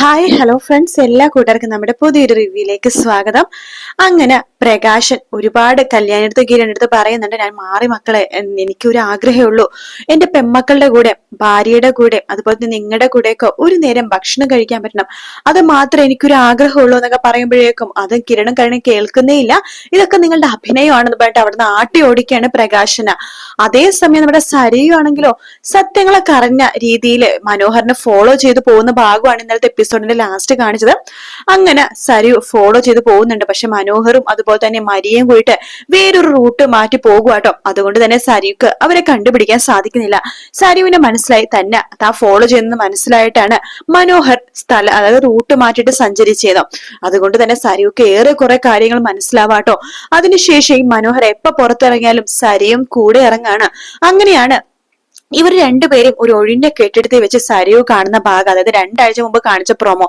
Hi hello friends, എല്ലാ കൂട്ടുകാർക്കും നമ്മുടെ പുതിയൊരു റിവ്യൂയിലേക്ക് സ്വാഗതം. അങ്ങനെ പ്രകാശൻ ഒരുപാട് കല്യാണടുത്ത് കിരണെടുത്ത് പറയുന്നുണ്ട്, ഞാൻ മാറി മക്കളെ, എനിക്കൊരു ആഗ്രഹമേ ഉള്ളൂ, എന്റെ പെമ്മക്കളുടെ കൂടെ ഭാര്യയുടെ കൂടെ അതുപോലെ തന്നെ നിങ്ങളുടെ കൂടെയൊക്കെ ഒരു നേരം ഭക്ഷണം കഴിക്കാൻ പറ്റണം, അത് മാത്രമേ എനിക്കൊരു ആഗ്രഹമുള്ളൂ എന്നൊക്കെ പറയുമ്പോഴേക്കും അത് കിരണും കരുണും കേൾക്കുന്നേ ഇല്ല. ഇതൊക്കെ നിങ്ങളുടെ അഭിനയമാണെന്ന് പറഞ്ഞിട്ട് അവിടുന്ന് ആട്ടി ഓടിക്കുകയാണ് പ്രകാശന. അതേസമയം നമ്മുടെ സരയു ആണെങ്കിലോ സത്യങ്ങളൊക്കെ അറിഞ്ഞ രീതിയിൽ മനോഹരനെ ഫോളോ ചെയ്ത് പോകുന്ന ഭാഗമാണ് ഇന്നലത്തെ എപ്പിസോഡിന്റെ ലാസ്റ്റ് കാണിച്ചത്. അങ്ങനെ സരയു ഫോളോ ചെയ്ത് പോകുന്നുണ്ട്. പക്ഷെ മനോഹറും അതുപോലെ തന്നെ മരിയയും കൂടിയിട്ട് വേറൊരു റൂട്ട് മാറ്റി പോകുവാട്ടോ. അതുകൊണ്ട് തന്നെ സരയുക്ക് അവരെ കണ്ടുപിടിക്കാൻ സാധിക്കുന്നില്ല. സരയുവിനെ മനസ്സിലായി, തന്നെ താ ഫോളോ ചെയ്യുന്നത് മനസ്സിലായിട്ടാണ് മനോഹർ അതായത് റൂട്ട് മാറ്റിയിട്ട് സഞ്ചരിച്ചത്. അതുകൊണ്ട് തന്നെ സരയുക്ക് ഏറെ കുറെ കാര്യങ്ങൾ മനസ്സിലാവാട്ടോ. അതിനുശേഷം ഈ മനോഹർ എപ്പോ പുറത്തിറങ്ങിയാലും സരയും കൂടെ ഇറങ്ങാണ്. അങ്ങനെയാണ് ഇവർ രണ്ടുപേരും ഒരു ഒഴിഞ്ഞ കെട്ടിടത്തിൽ വെച്ച് സരയു കാണുന്ന ഭാഗം, അതായത് 2 ആഴ്ച മുമ്പ് കാണിച്ച പ്രൊമോ.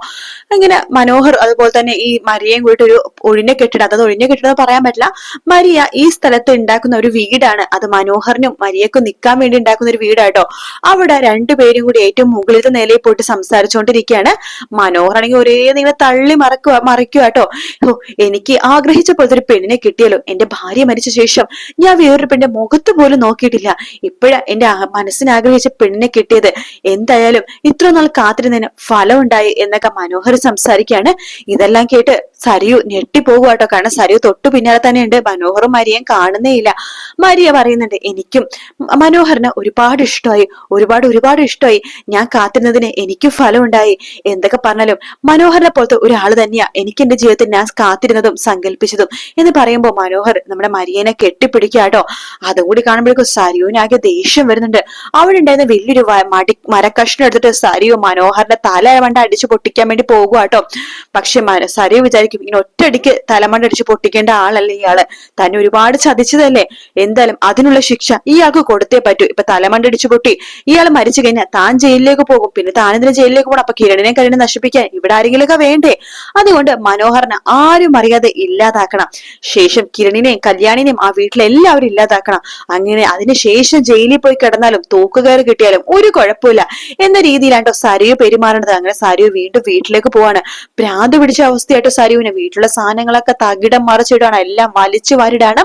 ഇങ്ങനെ മനോഹർ അതുപോലെ തന്നെ ഈ മരിയയും കൂടിയിട്ട് ഒരു ഒഴിഞ്ഞ കെട്ടിടം, അതായത് ഒഴിഞ്ഞ കെട്ടിടം പറയാൻ പറ്റില്ല, മരിയ ഈ സ്ഥലത്ത് ഉണ്ടാക്കുന്ന ഒരു വീടാണ്. അത് മനോഹറിനും മരിയക്കും നിൽക്കാൻ വേണ്ടി ഉണ്ടാക്കുന്ന ഒരു വീടാട്ടോ. അവിടെ രണ്ടുപേരും കൂടി ഏറ്റവും മുകളിലത്തെ നിലയിൽ പോയിട്ട് സംസാരിച്ചുകൊണ്ടിരിക്കുകയാണ്. മനോഹർ ആണെങ്കിൽ ഒരേ നിങ്ങൾ തള്ളി മറിക്കുവാട്ടോ. എനിക്ക് ആഗ്രഹിച്ച പോലത്തെ ഒരു പെണ്ണിനെ കിട്ടിയല്ലോ, എന്റെ ഭാര്യ മരിച്ച ശേഷം ഞാൻ വേറൊരു പെണ്ണിന്റെ മുഖത്ത് പോലും നോക്കിയിട്ടില്ല, ഇപ്പോഴാ എന്റെ മനസ്സിനാഗ്രഹിച്ച പെണ്ണിനെ കിട്ടിയത്, എന്തായാലും ഇത്ര നാൾ കാത്തിരുന്നതിന് ഫലം ഉണ്ടായി എന്നൊക്കെ മനോഹർ സംസാരിക്കുകയാണ്. ഇതെല്ലാം കേട്ട് സരയു ഞെട്ടിപ്പോകുവാട്ടോ. കാരണം സരയു തൊട്ടു പിന്നാലെ തന്നെ ഉണ്ട്. മനോഹറും മരിയയും കാണുന്നേ ഇല്ല. മരിയ പറയുന്നുണ്ട്, എനിക്കും മനോഹറിന് ഒരുപാട് ഇഷ്ടമായി, ഒരുപാട് ഇഷ്ടമായി, ഞാൻ കാത്തിരുന്നതിന് എനിക്കും ഫലം ഉണ്ടായി. എന്തൊക്കെ പറഞ്ഞാലും മനോഹറിനെ പോലത്തെ ഒരാള് തന്നെയാ എനിക്ക് എന്റെ ജീവിതത്തിൽ ഞാൻ കാത്തിരുന്നതും സങ്കല്പിച്ചതും എന്ന് പറയുമ്പോ മനോഹർ നമ്മുടെ മരിയനെ കെട്ടിപ്പിടിക്കാട്ടോ. അതുകൂടി കാണുമ്പോഴേക്കും സരയുവിനാകെ ദേഷ്യം വരുന്നുണ്ട്. അവിടെ ഉണ്ടായിരുന്ന വലിയൊരു മരക്കഷ്ണം എടുത്തിട്ട് സരയു മനോഹറിന്റെ തലമണ്ട അടിച്ചു പൊട്ടിക്കാൻ വേണ്ടി പോകുവാട്ടോ. പക്ഷെ സരയു വിചാരിക്കും, ഇങ്ങനെ ഒറ്റയടിക്ക് തലമണ്ട അടിച്ചു പൊട്ടിക്കേണ്ട ആളല്ലേ ഇയാള്, തന്നെ ഒരുപാട് ചതിച്ചതല്ലേ, എന്തായാലും അതിനുള്ള ശിക്ഷ ഇയാൾക്ക് കൊടുത്തേ പറ്റൂ. ഇപ്പൊ തലമണ്ട അടിച്ചു പൊട്ടി ഇയാൾ മരിച്ചു കഴിഞ്ഞാൽ താൻ ജയിലിലേക്ക് പോകും, പിന്നെ താനെന്തിന് ജയിലിലേക്ക് പോകണം, അപ്പൊ കിരണിനെ കരുണെ നശിപ്പിക്കാൻ ഇവിടെ ആരെങ്കിലുമൊക്കെ വേണ്ടേ. അതുകൊണ്ട് മനോഹറിനെ ആരും അറിയാതെ ഇല്ലാതാക്കണം, ശേഷം കിരണിനെയും കല്യാണിനെയും ആ വീട്ടിലെല്ലാവരും ഇല്ലാതാക്കണം. അങ്ങനെ അതിനുശേഷം ജയിലിൽ പോയി കിടന്നാലും തൂക്കുകയർ കിട്ടിയാലും ഒരു കുഴപ്പമില്ല എന്ന രീതിയിലാണ്ടോ സരയു പെരുമാറണത്. അങ്ങനെ സരയു വീണ്ടും വീട്ടിലേക്ക് പോവാണ്. ഭ്രാന്ത് പിടിച്ച അവസ്ഥയായിട്ടോ സരയുവിന്. വീട്ടിലുള്ള സാധനങ്ങളൊക്കെ തകിടം മറിച്ചിടാണ്, എല്ലാം വലിച്ചു വാരിടാണ്.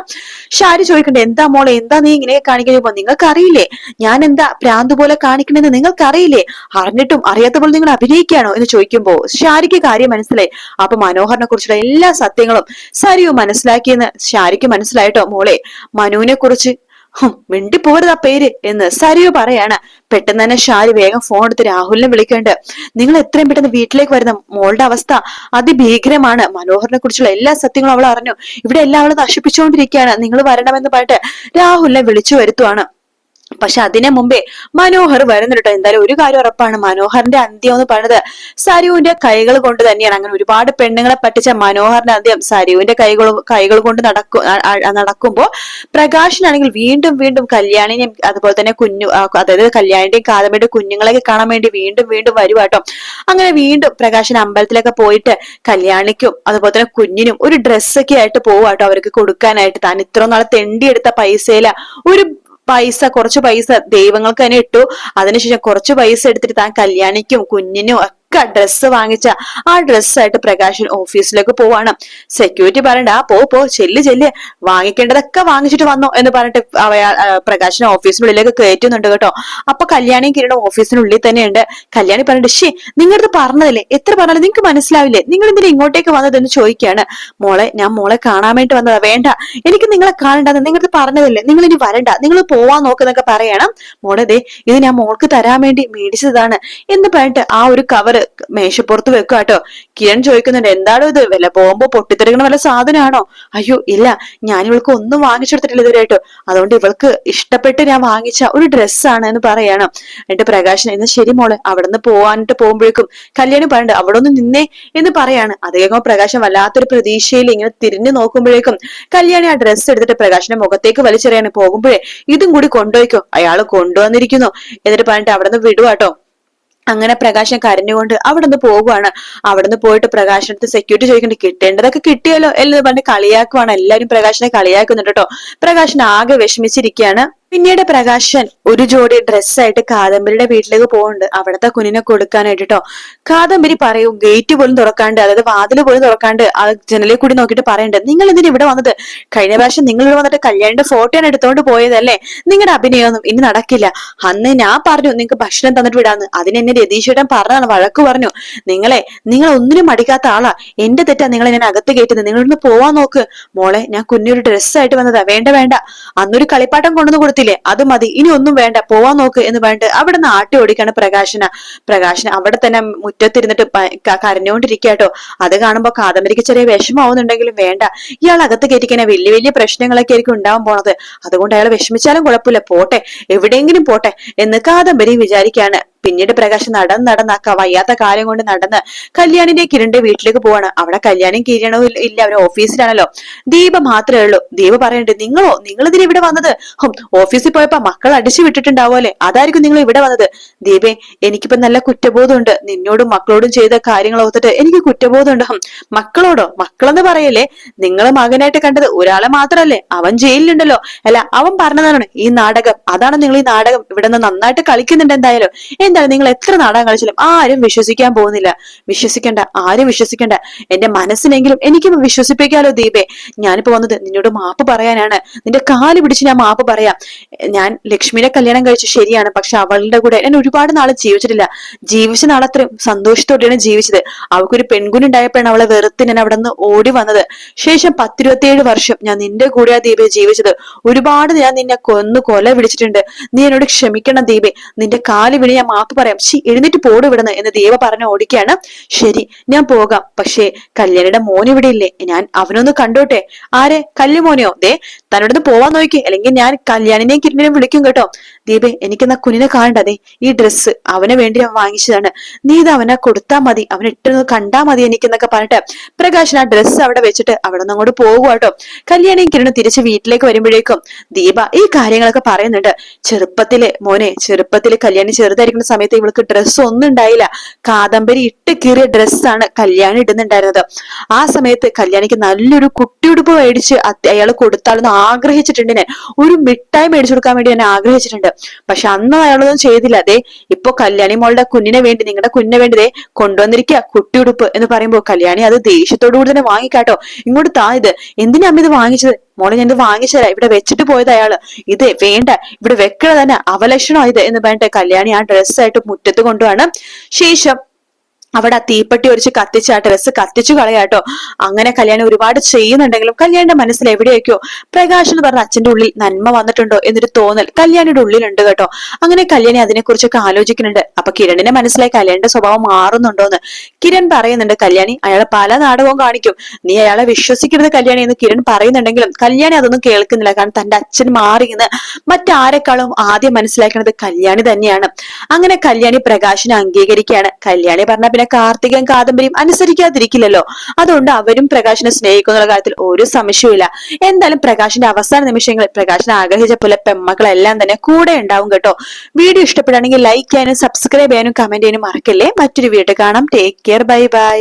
ഷാരി ചോദിക്കണ്ടേ, എന്താ മോളെ, എന്താ നീ ഇങ്ങനെ കാണിക്കുമ്പോ നിങ്ങൾക്കറിയില്ലേ ഞാൻ എന്താ ഭ്രാന്ത് പോലെ കാണിക്കണെന്ന് നിങ്ങൾക്കറിയില്ലേ, അറിഞ്ഞിട്ടും അറിയാത്ത പോലെ നിങ്ങൾ അഭിനയിക്കുകയാണോ എന്ന് ചോദിക്കുമ്പോ ഷാരിക്ക് കാര്യം മനസ്സിലായി. അപ്പൊ മനോഹറിനെ കുറിച്ചുള്ള എല്ലാ സത്യങ്ങളും സരയു മനസ്സിലാക്കിയെന്ന് ഷാരിക്ക് മനസ്സിലായിട്ടോ. മോളെ, മനുവിനെ കുറിച്ച് മിണ്ടി പോരുത് ആ പേര് എന്ന് സരയു പറയാണ്. പെട്ടെന്ന് തന്നെ ഷാരി വേഗം ഫോൺ എടുത്ത് രാഹുലിനെ വിളിക്കേണ്ട, നിങ്ങൾ എത്രയും പെട്ടെന്ന് വീട്ടിലേക്ക് വരുന്ന, മോളുടെ അവസ്ഥ അതിഭീകരമാണ്, മനോഹറിനെ കുറിച്ചുള്ള എല്ലാ സത്യങ്ങളും അവൾ അറിഞ്ഞു, ഇവിടെ എല്ലാം അവൾ നശിപ്പിച്ചുകൊണ്ടിരിക്കുകയാണ്, നിങ്ങൾ വരണമെന്ന് പറഞ്ഞിട്ട് രാഹുലിനെ വിളിച്ചു വരുത്തുവാണ്. പക്ഷെ അതിനു മുമ്പേ മനോഹർ വരുന്നുണ്ടോ. എന്തായാലും ഒരു കാര്യം ഉറപ്പാണ്, മനോഹറിന്റെ അന്ത്യം എന്ന് പറയുന്നത് സരയുവിന്റെ കൈകൾ കൊണ്ട് തന്നെയാണ്. അങ്ങനെ ഒരുപാട് പെണ്ണുങ്ങളെ പറ്റിച്ച മനോഹറിന്റെ അന്ത്യം സരയുവിന്റെ കൈകൾ കൊണ്ട് നടക്കുമ്പോ പ്രകാശനാണെങ്കിൽ വീണ്ടും കല്യാണിനെയും അതുപോലെ തന്നെ അതായത് കല്യാണിന്റെയും കാദംബരിയുടെ കുഞ്ഞുങ്ങളെയൊക്കെ കാണാൻ വേണ്ടി വീണ്ടും വരുവാട്ടോ. അങ്ങനെ വീണ്ടും പ്രകാശൻ അമ്പലത്തിലൊക്കെ പോയിട്ട് കല്യാണിക്കും അതുപോലെ തന്നെ കുഞ്ഞിനും ഒരു ഡ്രസ്സൊക്കെ ആയിട്ട് പോവാട്ടോ, അവർക്ക് കൊടുക്കാനായിട്ട്. താൻ ഇത്ര നാളെ തെണ്ടിയെടുത്ത പൈസയില കുറച്ച് പൈസ ദൈവങ്ങൾക്ക് തന്നെ ഇട്ടു. അതിനുശേഷം കുറച്ച് പൈസ എടുത്തിട്ട് താൻ കല്യാണിക്കും കുഞ്ഞിനും ഡ്രസ്സ് വാങ്ങിച്ച ആ ഡ്രസ്സായിട്ട് പ്രകാശൻ ഓഫീസിലേക്ക് പോവാണ്. സെക്യൂരിറ്റി പറയണ്ട, പോ ചെല്ല് വാങ്ങിക്കേണ്ടതൊക്കെ വാങ്ങിച്ചിട്ട് വന്നോ എന്ന് പറഞ്ഞിട്ട് പ്രകാശനെ ഓഫീസിനുള്ളിലേക്ക് കയറ്റുന്നുണ്ട് കേട്ടോ. അപ്പൊ കല്യാണിയും കിരണം ഓഫീസിനുള്ളിൽ തന്നെയുണ്ട്. കല്യാണി പറഞ്ഞിട്ട്, ഷേ നിങ്ങളടുത്ത് പറഞ്ഞതല്ലേ, എത്ര പറഞ്ഞാലും നിങ്ങൾക്ക് മനസ്സിലാവില്ലേ, നിങ്ങൾ എന്തിനാ ഇങ്ങോട്ടേക്ക് വന്നതെന്ന് ചോദിക്കുകയാണ്. മോളെ, ഞാൻ മോളെ കാണാൻ വേണ്ടി വന്നതാ, വേണ്ട എനിക്ക് നിങ്ങളെ കാണണ്ടെന്ന് നിങ്ങളടുത്ത് പറഞ്ഞതല്ലേ, നിങ്ങൾ ഇനി വരണ്ട, നിങ്ങൾ പോവാൻ നോക്കുന്നൊക്കെ പറയണം. മോളെ, ദേ ഇത് ഞാൻ മോൾക്ക് തരാൻ വേണ്ടി മേടിച്ചതാണ് എന്ന് പറഞ്ഞിട്ട് ആ ഒരു കവർ മേശപ്പുറത്ത് വെക്കുക കേട്ടോ. കിരൺ ചോദിക്കുന്നുണ്ട്, എന്താണോ ഇത്, വല്ല പോകുമ്പോ പൊട്ടിത്തെറിക്കണ വല്ല സാധനമാണോ? അയ്യോ ഇല്ല, ഞാൻ ഇവൾക്ക് ഒന്നും വാങ്ങിച്ചെടുത്തിട്ടില്ല ഇതുവരെയായിട്ടോ, അതുകൊണ്ട് ഇവൾക്ക് ഇഷ്ടപ്പെട്ട് ഞാൻ വാങ്ങിച്ച ഒരു ഡ്രസ്സാണ് എന്ന് പറയണം. എന്നിട്ട് പ്രകാശൻ, എന്ന് ശരി മോളെ, അവിടെ നിന്ന് പോവാനിട്ട് പോകുമ്പോഴേക്കും കല്യാണി പറയണ്ട, അവിടെ ഒന്ന് നിന്നേ എന്ന് പറയാണ്. അദ്ദേഹം പ്രകാശൻ വല്ലാത്തൊരു പ്രതീക്ഷയിൽ ഇങ്ങനെ തിരിഞ്ഞു നോക്കുമ്പോഴേക്കും കല്യാണി ആ ഡ്രസ്സ് എടുത്തിട്ട് പ്രകാശന്റെ മുഖത്തേക്ക് വലിച്ചെറിയാണ്. പോകുമ്പോഴേ ഇതും കൂടി കൊണ്ടുപോയിക്കോ, അയാൾ കൊണ്ടുവന്നിരിക്കുന്നു എന്നിട്ട് പറഞ്ഞിട്ട് അവിടെ നിന്ന് വിടുവാട്ടോ. അങ്ങനെ പ്രകാശൻ കരഞ്ഞുകൊണ്ട് അവിടെ നിന്ന് പോകുവാണ്. അവിടെ നിന്ന് പോയിട്ട് പ്രകാശനത്ത് സെക്യൂരിറ്റി ചോദിക്കണ്ട, കിട്ടേണ്ടതൊക്കെ കിട്ടിയല്ലോ എന്ന് പറഞ്ഞ് കളിയാക്കുവാണ്. എല്ലാരും പ്രകാശനെ കളിയാക്കുന്നുണ്ട് കേട്ടോ. പ്രകാശൻ ആകെ വിഷമിച്ചിരിക്കുകയാണ്. പിന്നീട് പ്രകാശൻ ഒരു ജോഡി ഡ്രസ്സായിട്ട് കാദംബരിയുടെ വീട്ടിലേക്ക് പോകുന്നുണ്ട്, അവിടത്തെ കുഞ്ഞിനെ കൊടുക്കാനായിട്ട് കേട്ടോ. കാദംബരി പറയും, ഗേറ്റ് പോലും തുറക്കാണ്ട്, അതായത് വാതില് പോലും തുറക്കാണ്ട് ആ ജനലിൽ കൂടി നോക്കിയിട്ട് പറയുന്നുണ്ട്, നിങ്ങൾ എന്തിനാ ഇവിടെ വന്നത്? കഴിഞ്ഞ പ്രാവശ്യം നിങ്ങൾ ഇവിടെ വന്നിട്ട് കല്യാണിന്റെ ഫോട്ടോയാണ് എടുത്തോണ്ട് പോയതല്ലേ, നിങ്ങളുടെ അഭിനയൊന്നും ഇനി നടക്കില്ല. അന്ന് ഞാൻ പറഞ്ഞു നിങ്ങൾക്ക് ഭക്ഷണം തന്നിട്ട് വിടാന്ന്, അതിനെന്നെ രതീഷേട്ടൻ പറഞ്ഞതാണ്, വഴക്ക് പറഞ്ഞു. നിങ്ങൾ ഒന്നിനും മടിക്കാത്ത ആളാ, എന്റെ തെറ്റാ നിങ്ങളെ ഞാൻ അകത്ത് കയറ്റുന്നത്, നിങ്ങളൊന്ന് പോവാൻ നോക്ക്. മോളെ, ഞാൻ കുഞ്ഞൊരു ഡ്രസ്സായിട്ട് വന്നതാ, വേണ്ട വേണ്ട, അന്നൊരു കളിപ്പാട്ടം കൊണ്ടുവന്ന് കൊടുത്തില്ലേ, അത് മതി, ഇനി ഒന്നും വേണ്ട, പോവാൻ നോക്ക് എന്ന് പറഞ്ഞിട്ട് അവിടെ നിന്ന് ആട്ടി ഓടിക്കാണ് പ്രകാശന അവിടെ തന്നെ മുറ്റത്തിരുന്നിട്ട് കരഞ്ഞുകൊണ്ടിരിക്കാട്ടോ. അത് കാണുമ്പോ കാദംബരിക്ക് ചെറിയ വിഷമാവുന്നുണ്ടെങ്കിലും വേണ്ട, ഇയാൾ അകത്ത് കയറ്റിക്കണേ വലിയ വലിയ പ്രശ്നങ്ങളൊക്കെ ആയിരിക്കും ഉണ്ടാവാൻ പോണത്, അതുകൊണ്ട് അയാൾ വിഷമിച്ചാലും കുഴപ്പമില്ല, പോട്ടെ, എവിടെയെങ്കിലും പോട്ടെ എന്ന് കാദംബരി വിചാരിക്കാണ്. പിന്നീട് പ്രകാശ് നടന്നാക്ക വയ്യാത്ത കാര്യം കൊണ്ട് നടന്ന് കല്യാണിന്റെ കിരണിന്റെ വീട്ടിലേക്ക് പോവാണ്. അവിടെ കല്യാണിയും കിരണവും ഇല്ല, അവര് ഓഫീസിലാണല്ലോ. ദീപ മാത്രമേ ഉള്ളൂ. ദീപ പറയണ്ട്, നിങ്ങളിതിന് ഇവിടെ വന്നത്? ഓഫീസിൽ പോയപ്പോ മക്കൾ അടിച്ചു വിട്ടിട്ടുണ്ടാവുമല്ലേ, അതായിരിക്കും നിങ്ങൾ ഇവിടെ വന്നത്. ദീപേ, എനിക്കിപ്പോ നല്ല കുറ്റബോധമുണ്ട്, നിന്നോടും മക്കളോടും ചെയ്ത കാര്യങ്ങൾ ഓർത്തിട്ട് എനിക്ക് കുറ്റബോധമുണ്ട്. മക്കളോടോ? മക്കളെന്ന് പറയല്ലേ, നിങ്ങൾ മകനായിട്ട് കണ്ടത് ഒരാളെ മാത്രല്ലേ, അവൻ ജയിലിലുണ്ടല്ലോ. അല്ല, അവൻ പറഞ്ഞതാണ് ഈ നാടകം, അതാണ് നിങ്ങൾ ഈ നാടകം ഇവിടെ നിന്ന് നന്നായിട്ട് കളിക്കുന്നുണ്ട്. എന്താണ് നിങ്ങൾ എത്ര നാടകം കളിച്ചാലും ആരും വിശ്വസിക്കാൻ പോകുന്നില്ല. വിശ്വസിക്കണ്ട, ആരും വിശ്വസിക്കണ്ട, എന്റെ മനസ്സിനെങ്കിലും എനിക്ക് വിശ്വസിപ്പിക്കാലോ ദീപേ. ഞാനിപ്പോ വന്നത് നിന്നോട് മാപ്പ് പറയാനാണ്, നിന്റെ കാല് പിടിച്ച് ഞാൻ മാപ്പ് പറയാം. ഞാൻ ലക്ഷ്മിനെ കല്യാണം കഴിച്ചു ശരിയാണ്, പക്ഷെ അവളുടെ കൂടെ ഞാൻ ഒരുപാട് നാള് ജീവിച്ചിട്ടില്ല. ജീവിച്ച നാളത്രയും സന്തോഷത്തോടെയാണ് ജീവിച്ചത്. അവൾക്കൊരു പെൺകുഞ്ഞുണ്ടായപ്പോഴാണ് അവളെ വെറുത്ത് ഞാൻ അവിടെ നിന്ന് ഓടി വന്നത്. ശേഷം 10-27 വർഷം ഞാൻ നിന്റെ കൂടെയാ ദീപേ ജീവിച്ചത്. ഒരുപാട് ഞാൻ നിന്നെ കൊല വിളിച്ചിട്ടുണ്ട്. നീ എന്നോട് ക്ഷമിക്കണം ദീപേ, നിന്റെ കാല് വിളി ഞാൻ മാപ്പ് പറയാം. എഴുന്നേറ്റ് പോട് വിടുന്നു എന്ന് ദീപ പറഞ്ഞ് ഓടിക്കാണ്. ശരി, ഞാൻ പോകാം, പക്ഷേ കല്യാണിയുടെ മോൻ ഇവിടെ ഇല്ലേ, ഞാൻ അവനൊന്ന് കണ്ടോട്ടെ. ആരെ? കല്ലുമോനെയോ? തന്നോടൊന്ന് പോവാൻ നോക്കി, അല്ലെങ്കിൽ ഞാൻ കല്യാണിനെയും കിരണിനെയും വിളിക്കും കേട്ടോ. ദീപേ, എനിക്കെന്നാ കുഞ്ഞിനെ കാണണ്ടേ, ഈ ഡ്രസ്സ് അവന് വേണ്ടി ഞാൻ വാങ്ങിച്ചതാണ്, നീ ഇത് അവനെ കൊടുത്താ മതി, അവൻ ഇട്ടൊന്ന് കണ്ടാ മതി എനിക്കെന്നൊക്കെ പറഞ്ഞിട്ട് പ്രകാശൻ ആ ഡ്രസ്സ് അവിടെ വെച്ചിട്ട് അവിടെ നിന്ന് അങ്ങോട്ട് പോകുക കേട്ടോ. കല്യാണിയും കിരണും തിരിച്ച് വീട്ടിലേക്ക് വരുമ്പോഴേക്കും ദീപ ഈ കാര്യങ്ങളൊക്കെ പറയുന്നുണ്ട്. ചെറുപ്പത്തില് കല്യാണി ചെറുതായിരിക്കുന്ന സമയത്ത് ഇവൾക്ക് ഡ്രസ്സ് ഒന്നും ഉണ്ടായില്ല. കാദംബരി ഇട്ട് കീറിയ ഡ്രസ്സാണ് കല്യാണി ഇടുന്നുണ്ടായിരുന്നത്. ആ സമയത്ത് കല്യാണിക്ക് നല്ലൊരു കുട്ടിയുടുപ്പ് മേടിച്ച് അയാൾ കൊടുത്താലൊന്ന് ആഗ്രഹിച്ചിട്ടുണ്ട്. ഒരു മിഠായി മേടിച്ചു കൊടുക്കാൻ വേണ്ടി ഞാൻ ആഗ്രഹിച്ചിട്ടുണ്ട്. പക്ഷെ അന്ന് അയാളൊന്നും ചെയ്തില്ല. ഇപ്പൊ കല്യാണി മോളുടെ കുഞ്ഞിനെ വേണ്ടി, നിങ്ങളുടെ കുഞ്ഞിനെ വേണ്ടി കൊണ്ടുവന്നിരിക്കുക കുട്ടിയുടുപ്പ് എന്ന് പറയുമ്പോ കല്യാണി അത് ദേഷ്യത്തോടു കൂടി തന്നെ വാങ്ങിക്കാട്ടോ. ഇങ്ങോട്ട് ഇത് എന്തിനാ അമ്മ ഇത് വാങ്ങിച്ചത്? മോളെ, ഞാൻ ഇത് വാങ്ങിച്ചതാ, ഇവിടെ വെച്ചിട്ട് പോയത് അയാള്. ഇത് വേണ്ട, ഇവിടെ വെക്കണ തന്നെ അവലക്ഷണോ ഇത് എന്ന് പറഞ്ഞിട്ട് കല്യാണി ആ ഡ്രസ്സായിട്ട് മുറ്റത്ത് കൊണ്ടുപോവാണ്. ശേഷം അവിടെ ആ തീപ്പെട്ടി ഒരിച്ച് കത്തിച്ച് ആ ഡ്രസ്സ് കത്തിച്ചു കളയാട്ടോ. അങ്ങനെ കല്യാണി ഒരുപാട് ചെയ്യുന്നുണ്ടെങ്കിലും കല്യാണിന്റെ മനസ്സിൽ എവിടെയൊക്കെയോ പ്രകാശ് എന്ന് പറഞ്ഞ അച്ഛന്റെ ഉള്ളിൽ നന്മ വന്നിട്ടുണ്ടോ എന്നൊരു തോന്നൽ കല്യാണിയുടെ ഉള്ളിലുണ്ട് കേട്ടോ. അങ്ങനെ കല്യാണി അതിനെക്കുറിച്ചൊക്കെ ആലോചിക്കുന്നുണ്ട്. അപ്പൊ കിരണിന്റെ മനസ്സിലായി കല്യാണിന്റെ സ്വഭാവം മാറുന്നുണ്ടോന്ന്. കിരൺ പറയുന്നുണ്ട്, കല്യാണി അയാളെ പല നാടകവും കാണിക്കും, നീ അയാളെ വിശ്വസിക്കരുത് കല്യാണി എന്ന് കിരൺ പറയുന്നുണ്ടെങ്കിലും കല്യാണി അതൊന്നും കേൾക്കുന്നില്ല. കാരണം തന്റെ അച്ഛൻ മാറിയെന്ന് മറ്റാരെക്കാളും ആദ്യം മനസ്സിലാക്കുന്നത് കല്യാണി തന്നെയാണ്. അങ്ങനെ കല്യാണി പ്രകാശിനെ അംഗീകരിക്കുകയാണ്. കല്യാണി പറഞ്ഞ പിന്നെ കാർത്തികൻ കാദംബരിയും അനുസരിക്കാതിരിക്കില്ലല്ലോ. അതുകൊണ്ട് അവരും പ്രകാശിനെ സ്നേഹിക്കുന്ന കാര്യത്തിൽ ഒരു സംശയവുമില്ല. എന്തായാലും പ്രകാശിന്റെ അവസാന നിമിഷങ്ങളിൽ പ്രകാശിനെ ആഗ്രഹിച്ച പോലെ പെമ്മക്കളെല്ലാം തന്നെ കൂടെ ഉണ്ടാവും കേട്ടോ. വീഡിയോ ഇഷ്ടപ്പെടുകയാണെങ്കിൽ ലൈക്ക് ചെയ്യാനും സബ്സ്ക്രൈബ് ചെയ്യാനും കമന്റ് ചെയ്യാനും മറക്കല്ലേ. മറ്റൊരു വീഡിയോ കാണാം. Take care, bye bye.